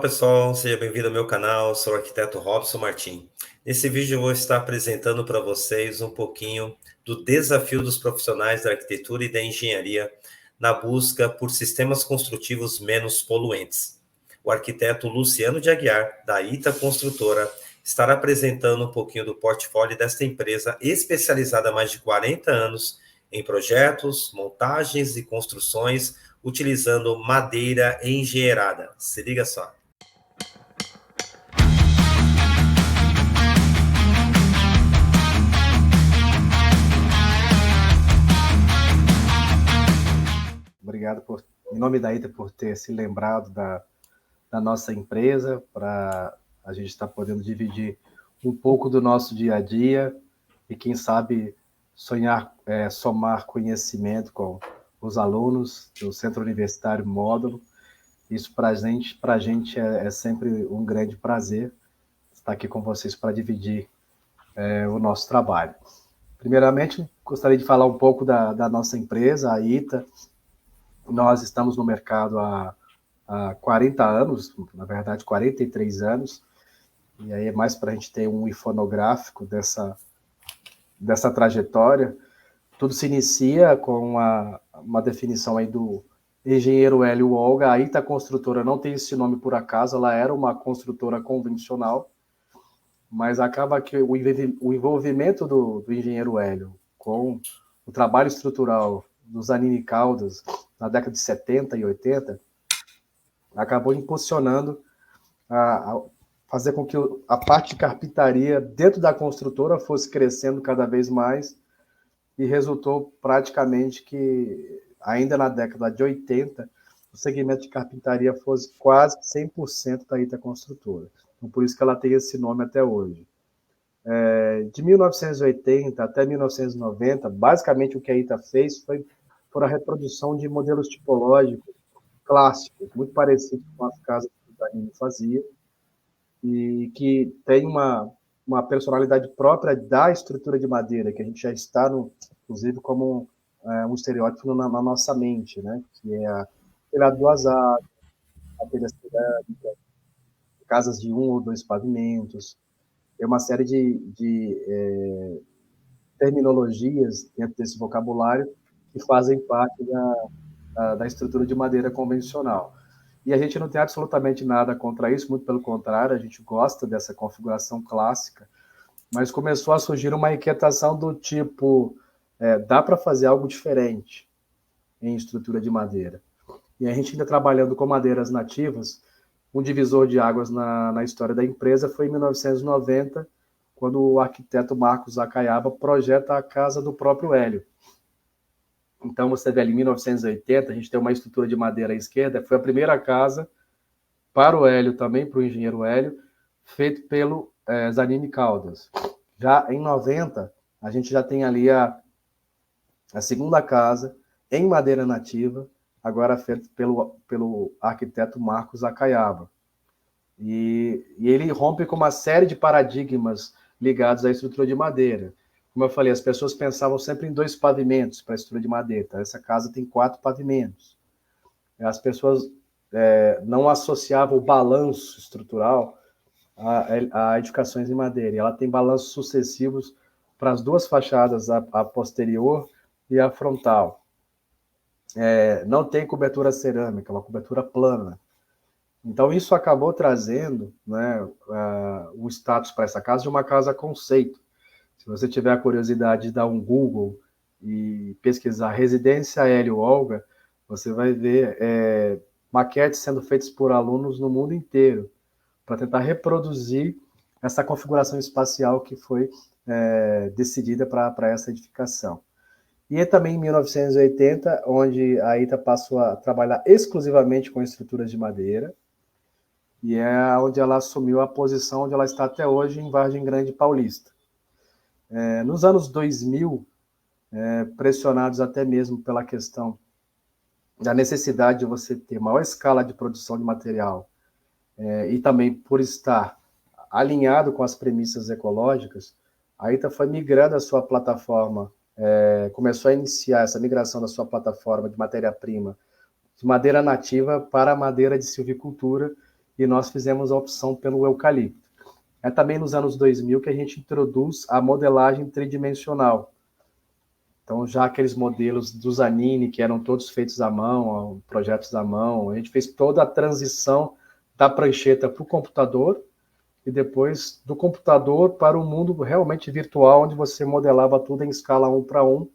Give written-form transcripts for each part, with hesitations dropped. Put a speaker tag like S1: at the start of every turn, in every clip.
S1: Pessoal, seja bem-vindo ao meu canal, sou o arquiteto Robson Martim. Nesse vídeo eu vou estar apresentando para vocês um pouquinho do desafio dos profissionais da arquitetura e da engenharia na busca por sistemas construtivos menos poluentes. O arquiteto Luciano de Aguiar, da ITA Construtora, estará apresentando um pouquinho do portfólio desta empresa especializada há mais de 40 anos em projetos, montagens e construções utilizando madeira engenheirada. Se liga só.
S2: Obrigado em nome da ITA por ter se lembrado da nossa empresa, para a gente estar podendo dividir um pouco do nosso dia a dia e, quem sabe, somar conhecimento com os alunos do Centro Universitário Módulo. Isso para a gente é sempre um grande prazer estar aqui com vocês para dividir o nosso trabalho. Primeiramente, gostaria de falar um pouco da nossa empresa, a ITA. Nós estamos no mercado há 40 anos, na verdade 43 anos, e aí é mais para a gente ter um infonográfico dessa trajetória. Tudo se inicia com uma definição aí do engenheiro Hélio Olga. A ITA Construtora não tem esse nome por acaso, ela era uma construtora convencional, mas acaba que o envolvimento do engenheiro Hélio com o trabalho estrutural dos Zanin & Caldas na década de 70 e 80, acabou impulsionando a fazer com que a parte de carpintaria dentro da construtora fosse crescendo cada vez mais, e resultou praticamente que, ainda na década de 80, o segmento de carpintaria fosse quase 100% da ITA Construtora. Então, por isso que ela tem esse nome até hoje. De 1980 até 1990, basicamente o que a ITA fez foi a reprodução de modelos tipológicos clássicos, muito parecidos com as casas que o Zanin fazia, e que tem uma personalidade própria da estrutura de madeira, que a gente já está, inclusive, como um estereótipo na nossa mente, né? Que é a telhado duas águas, a telha cerâmica, casas de 1 ou 2 pavimentos. É uma série de terminologias dentro desse vocabulário que fazem parte da estrutura de madeira convencional. E a gente não tem absolutamente nada contra isso, muito pelo contrário, a gente gosta dessa configuração clássica, mas começou a surgir uma inquietação do tipo, dá para fazer algo diferente em estrutura de madeira. E a gente ainda trabalhando com madeiras nativas, um divisor de águas na história da empresa foi em 1990, quando o arquiteto Marcos Acaiaba projeta a casa do próprio Hélio. Então, você vê ali, em 1980, a gente tem uma estrutura de madeira à esquerda, foi a primeira casa para o Hélio também, para o engenheiro Hélio, feito pelo Zanin & Caldas. Já em 90, a gente já tem ali a segunda casa, em madeira nativa, agora feita pelo arquiteto Marcos Acaiaba. E ele rompe com uma série de paradigmas ligados à estrutura de madeira. Como eu falei, as pessoas pensavam sempre em 2 pavimentos para a estrutura de madeira. Então, essa casa tem 4 pavimentos. As pessoas não associavam o balanço estrutural a edificações em madeira. E ela tem balanços sucessivos para as 2 fachadas, a posterior e a frontal. Não tem cobertura cerâmica, é uma cobertura plana. Então, isso acabou trazendo, né, um status para essa casa de uma casa conceito. Se você tiver a curiosidade de dar um Google e pesquisar Residência Hélio Olga, você vai ver maquetes sendo feitas por alunos no mundo inteiro para tentar reproduzir essa configuração espacial que foi decidida para essa edificação. E também em 1980, onde a ITA passou a trabalhar exclusivamente com estruturas de madeira, e é onde ela assumiu a posição onde ela está até hoje, em Vargem Grande Paulista. Nos anos 2000, pressionados até mesmo pela questão da necessidade de você ter maior escala de produção de material, e também por estar alinhado com as premissas ecológicas, a ITA foi migrando a sua plataforma, começou a iniciar essa migração da sua plataforma de matéria-prima de madeira nativa para a madeira de silvicultura, e nós fizemos a opção pelo eucalipto. É também nos anos 2000 que a gente introduz a modelagem tridimensional. Então, já aqueles modelos do Zanini, que eram todos feitos à mão, projetos à mão, a gente fez toda a transição da prancheta para o computador e depois do computador para o mundo realmente virtual, onde você modelava tudo em escala 1:1.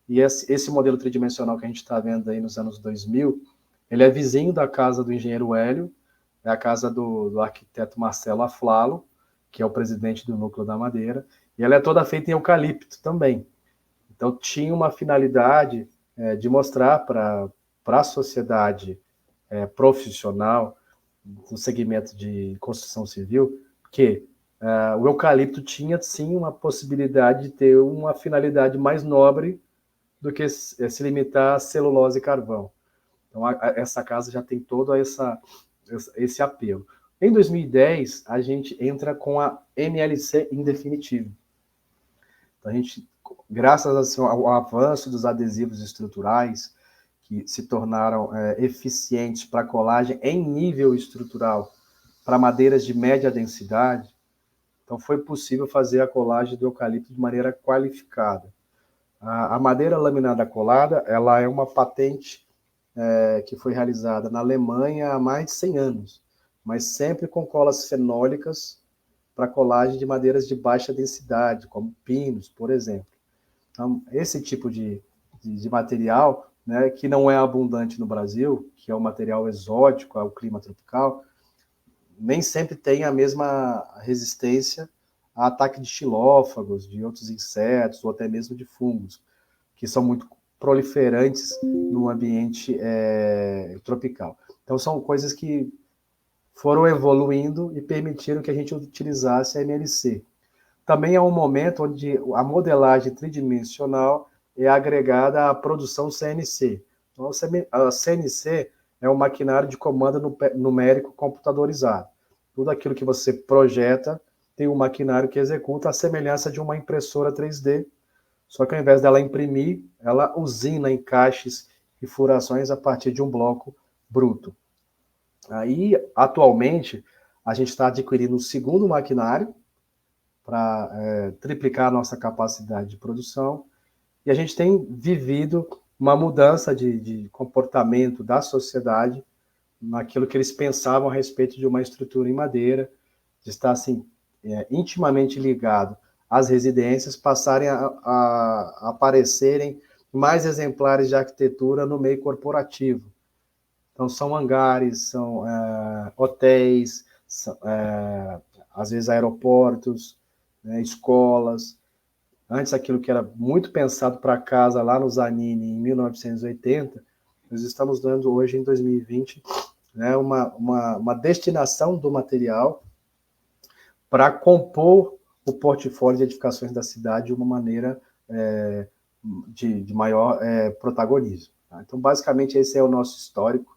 S2: E esse modelo tridimensional que a gente está vendo aí nos anos 2000, ele é vizinho da casa do engenheiro Hélio, é a casa do arquiteto Marcelo Aflalo, que é o presidente do Núcleo da Madeira, e ela é toda feita em eucalipto também. Então, tinha uma finalidade de mostrar para a sociedade profissional do segmento de construção civil que o eucalipto tinha, sim, uma possibilidade de ter uma finalidade mais nobre do que se limitar a celulose e carvão. Então, essa casa já tem todo esse apelo. Em 2010, a gente entra com a MLC em definitivo. Então, a gente, graças assim, ao avanço dos adesivos estruturais, que se tornaram eficientes para colagem em nível estrutural para madeiras de média densidade, então foi possível fazer a colagem do eucalipto de maneira qualificada. A madeira laminada colada, ela é uma patente que foi realizada na Alemanha há mais de 100 anos, mas sempre com colas fenólicas para colagem de madeiras de baixa densidade, como pinos, por exemplo. Então, esse tipo de material, né, que não é abundante no Brasil, que é um material exótico ao clima tropical, nem sempre tem a mesma resistência a ataque de xilófagos, de outros insetos, ou até mesmo de fungos, que são muito proliferantes no ambiente tropical. Então, são coisas que foram evoluindo e permitiram que a gente utilizasse a MLC. Também é um momento onde a modelagem tridimensional é agregada à produção CNC. Então, a CNC é um maquinário de comando numérico computadorizado. Tudo aquilo que você projeta tem um maquinário que executa a semelhança de uma impressora 3D, só que ao invés dela imprimir, ela usina encaixes e furações a partir de um bloco bruto. Aí, atualmente, a gente está adquirindo um segundo maquinário para triplicar a nossa capacidade de produção, e a gente tem vivido uma mudança de comportamento da sociedade naquilo que eles pensavam a respeito de uma estrutura em madeira, de estar assim, intimamente ligado às residências, passarem a aparecerem mais exemplares de arquitetura no meio corporativo. Então, são hangares, são hotéis, às vezes aeroportos, né, escolas. Antes, aquilo que era muito pensado para casa lá no Zanini, em 1980, nós estamos dando hoje, em 2020, né, uma destinação do material para compor o portfólio de edificações da cidade de uma maneira de maior protagonismo. Tá? Então, basicamente, esse é o nosso histórico.